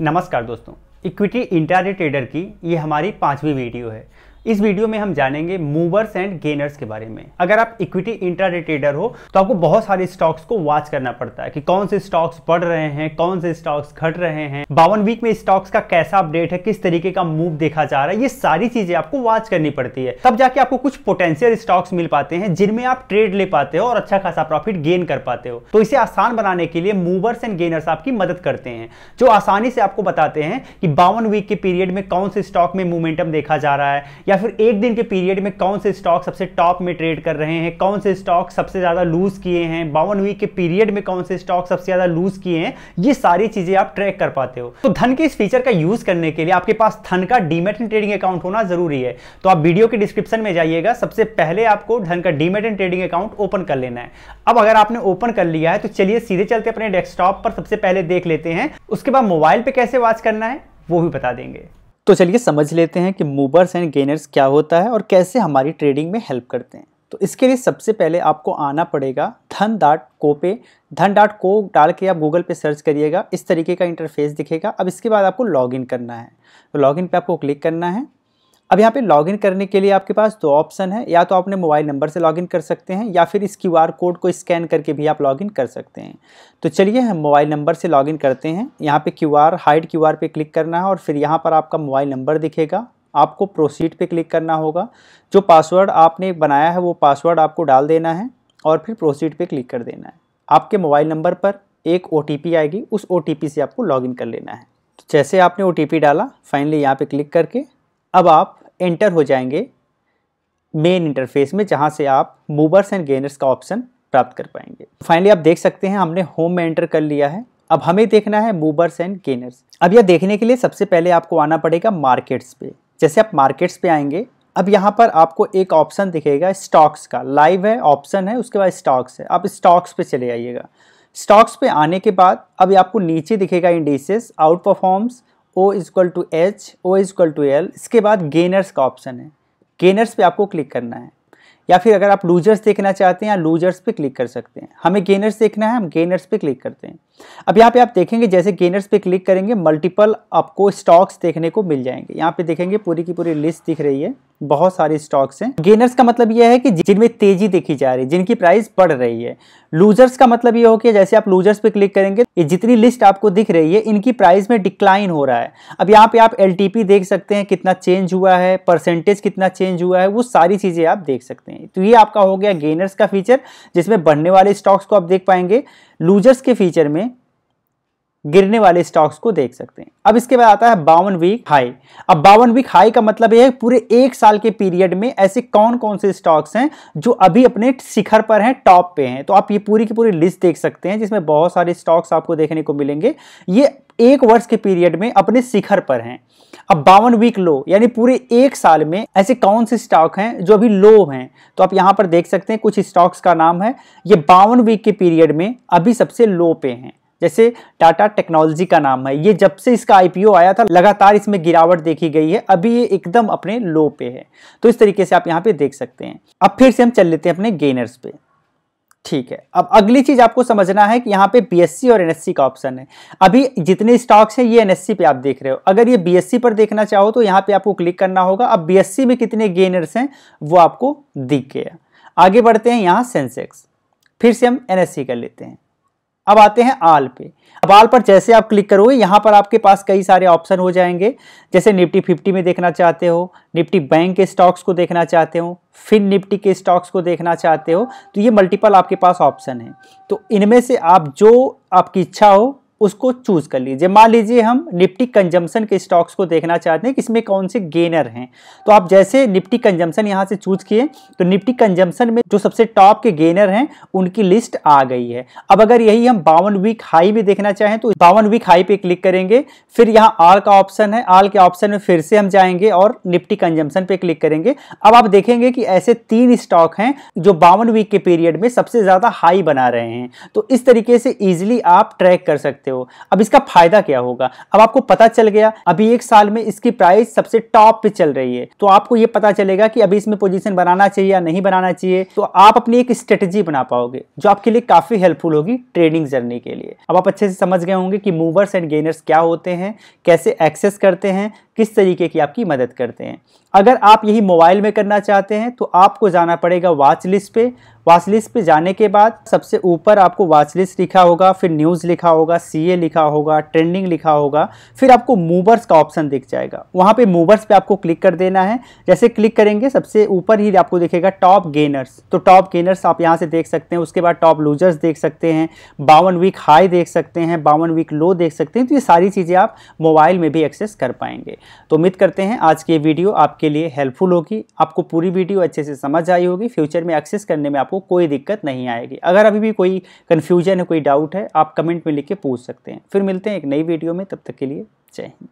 नमस्कार दोस्तों, equity intraday trader की ये हमारी 5वीं वीडियो है। इस वीडियो में हम जानेंगे मूवर्स एंड गेनर्स के बारे में। अगर आप इक्विटी इंट्राडे ट्रेडर हो तो आपको बहुत सारे स्टॉक्स को वॉच करना पड़ता है कि कौन से स्टॉक्स बढ़ रहे हैं, कौन से स्टॉक्स घट रहे हैं, 52 वीक में स्टॉक्स का कैसा अपडेट है, किस तरीके का मूव देखा जा रहा है। ये सारी चीजें आपको वॉच करनी पड़ती है, तब जाके आपको कुछ पोटेंशियल स्टॉक्स मिल पाते हैं जिनमें आप ट्रेड ले पाते हो और अच्छा खासा प्रॉफिट गेन कर पाते हो। तो इसे आसान बनाने के लिए मूवर्स एंड गेनर्स आपकी मदद करते हैं, जो आसानी से आपको बताते हैं कि 52 वीक के पीरियड में कौन से स्टॉक में मोमेंटम देखा जा रहा है, या फिर एक दिन के पीरियड में कौन से स्टॉक सबसे टॉप में ट्रेड कर रहे हैं, कौन से स्टॉक सबसे ज्यादा लूज किए हैं, 52 वीक के पीरियड में कौन से स्टॉक सबसे ज्यादा लूज किए हैं। ये सारी चीजें आप ट्रैक कर पाते हो। तो धन के इस फीचर का यूज करने के लिए आपके पास धन का डीमैट एंड ट्रेडिंग अकाउंट होना जरूरी है। तो आप वीडियो के डिस्क्रिप्शन में जाइएगा, सबसे पहले आपको धन का demat and trading account open कर लेना है। अब अगर आपने ओपन कर लिया है तो चलिए सीधे चलते अपने डेस्कटॉप पर सबसे पहले देख लेते हैं। उसके बाद मोबाइल पे कैसे वॉच करना है वो भी बता देंगे। तो चलिए समझ लेते हैं कि मूवर्स एंड गेनर्स क्या होता है और कैसे हमारी ट्रेडिंग में हेल्प करते हैं। तो इसके लिए सबसे पहले आपको आना पड़ेगा धन.co पे। धन.co डाल के आप गूगल पे सर्च करिएगा, इस तरीके का इंटरफेस दिखेगा। अब इसके बाद आपको लॉगिन करना है, तो लॉगिन पे आपको क्लिक करना है। अब यहाँ पे लॉगिन करने के लिए आपके पास दो ऑप्शन है, या तो अपने मोबाइल नंबर से लॉगिन कर सकते हैं या फिर इस QR कोड को स्कैन करके भी आप लॉगिन कर सकते हैं। तो चलिए हम मोबाइल नंबर से लॉगिन करते हैं। यहाँ पे हाइड QR पे क्लिक करना है और फिर यहाँ पर आपका मोबाइल नंबर दिखेगा। आपको प्रोसीड पे क्लिक करना होगा। जो पासवर्ड आपने बनाया है वो पासवर्ड आपको डाल देना है और फिर प्रोसीड पे क्लिक कर देना है। आपके मोबाइल नंबर पर एक OTP आएगी, उस OTP से आपको लॉगिन कर लेना है। तो जैसे आपने OTP डाला, फाइनली यहाँ पे क्लिक करके अब आप एंटर हो जाएंगे मेन इंटरफेस में, जहां से आप मूवर्स एंड गेनर्स का ऑप्शन प्राप्त कर पाएंगे। फाइनली आप देख सकते हैं हमने होम में एंटर कर लिया है। अब हमें देखना है मूवर्स एंड गेनर्स। अब यह देखने के लिए सबसे पहले आपको आना पड़ेगा मार्केट्स पे। जैसे आप मार्केट्स पे आएंगे, अब यहाँ पर आपको एक ऑप्शन दिखेगा स्टॉक्स का। लाइव है, ऑप्शन है, उसके बाद स्टॉक्स है। आप स्टॉक्स पे चले आइएगा। स्टॉक्स पे आने के बाद अब आपको नीचे दिखेगा indices, out performs, O=H, O=L। इसके बाद गेनर्स का ऑप्शन है, गेनर्स पे आपको क्लिक करना है। या फिर अगर आप लूजर्स देखना चाहते हैं या लूजर्स पे क्लिक कर सकते हैं। हमें गेनर्स देखना है, हम गेनर्स पे क्लिक करते हैं। अब यहाँ पे आप देखेंगे जैसे गेनर्स पे क्लिक करेंगे मल्टीपल आपको स्टॉक्स देखने को मिल जाएंगे। यहाँ पे देखेंगे पूरी की पूरी लिस्ट दिख रही है, बहुत सारे स्टॉक्स हैं। गेनर्स का मतलब यह है कि जिनमें तेजी देखी जा रही है, जिनकी प्राइस बढ़ रही है। लूजर्स का मतलब ये हो कि जैसे आप लूजर्स पे क्लिक करेंगे, ये जितनी लिस्ट आपको दिख रही है इनकी प्राइस में डिक्लाइन हो रहा है। अब यहाँ पे आप LTP देख सकते हैं, कितना चेंज हुआ है, परसेंटेज कितना चेंज हुआ है, वो सारी चीजें आप देख सकते हैं। तो ये आपका हो गया गेनर्स का फीचर, जिसमें बढ़ने वाले स्टॉक्स को आप देख पाएंगे। लूजर्स के फीचर में गिरने वाले स्टॉक्स को देख सकते हैं। अब इसके बाद आता है 52 वीक हाई। अब 52 वीक हाई का मतलब यह है पूरे एक साल के पीरियड में ऐसे कौन कौन से स्टॉक्स हैं जो अभी अपने शिखर पर हैं, टॉप पे हैं। तो आप ये पूरी की पूरी लिस्ट देख सकते हैं, जिसमें बहुत सारे स्टॉक्स आपको देखने को मिलेंगे। ये एक वर्ष के पीरियड में अपने शिखर पर हैं। अब 52 वीक लो, यानी पूरे एक साल में ऐसे कौन से स्टॉक हैं जो अभी लो हैं। तो आप यहां पर देख सकते हैं कुछ स्टॉक्स का नाम है। ये 52 वीक के पीरियड में अभी सबसे लो पे हैं। जैसे टाटा टेक्नोलॉजी का नाम है, ये जब से इसका IPO आया था लगातार इसमें गिरावट देखी गई है, अभी ये एकदम अपने लो पे है। तो इस तरीके से आप यहाँ पे देख सकते हैं। अब फिर से हम चल लेते हैं अपने गेनर्स पे। ठीक है, अब अगली चीज आपको समझना है कि यहाँ पे BSE और NSE का ऑप्शन है। अभी जितने स्टॉक्स हैं ये NSE पे आप देख रहे हो। अगर ये BSE पर देखना चाहो तो यहाँ पे आपको क्लिक करना होगा। अब BSE में कितने गेनर्स हैं वो आपको दिख गया। आगे बढ़ते हैं, यहाँ सेंसेक्स, फिर से हम NSE कर लेते हैं। अब आते हैं आल पे। अब आल पर जैसे आप क्लिक करोगे, यहाँ पर आपके पास कई सारे ऑप्शन हो जाएंगे। जैसे निफ्टी 50 में देखना चाहते हो, निफ्टी बैंक के स्टॉक्स को देखना चाहते हो, फिर निफ्टी के स्टॉक्स को देखना चाहते हो, तो ये मल्टीपल आपके पास ऑप्शन है। तो इनमें से आप जो आपकी इच्छा हो उसको चूज कर लीजिए। मान लीजिए हम निफ्टी कंजम्पशन के स्टॉक्स को देखना चाहते हैं कि इसमें कौन से गेनर हैं। तो आप जैसे निफ्टी कंजम्पशन यहां से चूज किए तो निफ्टी कंजम्पशन में जो सबसे टॉप के गेनर हैं उनकी लिस्ट आ गई है। अब अगर यही हम 52 वीक हाई में देखना चाहें तो 52 वीक हाई पे क्लिक करेंगे। फिर यहाँ आल का ऑप्शन है, आल के ऑप्शन में फिर से हम जाएंगे और निफ्टी कंजम्पशन पे क्लिक करेंगे। अब आप देखेंगे कि ऐसे 3 स्टॉक हैं जो 52 वीक के पीरियड में सबसे ज्यादा हाई बना रहे हैं। तो इस तरीके से इजिली आप ट्रैक कर सकते हो हो। अब इसका फायदा क्या होगा, अब आपको पता चल गया अभी 1 साल में इसकी प्राइस सबसे टॉप पे चल रही है, तो आपको ये पता चलेगा कि अभी इसमें पोजीशन बनाना चाहिए या नहीं बनाना चाहिए। तो आप अपनी एक स्ट्रेटजी बना पाओगे जो आपके लिए काफी हेल्पफुल होगी ट्रेडिंग जर्नी के लिए। अब आप अच्छे से समझ गए होंगे कि मूवर्स एंड गेनर्स क्या होते हैं, कैसे एक्सेस करते हैं, किस तरीके की आपकी मदद करते हैं। अगर आप यही मोबाइल में करना चाहते हैं तो आपको जाना पड़ेगा वॉच लिस्ट पे। वॉच लिस्ट पे जाने के बाद सबसे ऊपर आपको वॉच लिस्ट लिखा होगा, फिर न्यूज़ लिखा होगा, सीए लिखा होगा, ट्रेंडिंग लिखा होगा, फिर आपको मूवर्स का ऑप्शन दिख जाएगा। वहाँ पे मूवर्स पे आपको क्लिक कर देना है। जैसे क्लिक करेंगे सबसे ऊपर ही आपको दिखेगा टॉप गेनर्स, तो टॉप गेनर्स आप यहाँ से देख सकते हैं। उसके बाद टॉप लूजर्स देख सकते हैं, 52 वीक हाई देख सकते हैं, 52 वीक लो देख सकते हैं। तो ये सारी चीज़ें आप मोबाइल में भी एक्सेस कर पाएंगे। तो उम्मीद करते हैं आज की वीडियो आपके लिए हेल्पफुल होगी, आपको पूरी वीडियो अच्छे से समझ आई होगी, फ्यूचर में एक्सेस करने में आपको कोई दिक्कत नहीं आएगी। अगर अभी भी कोई कंफ्यूजन है, कोई डाउट है, आप कमेंट में लिख के पूछ सकते हैं। फिर मिलते हैं एक नई वीडियो में, तब तक के लिए जय हिंद।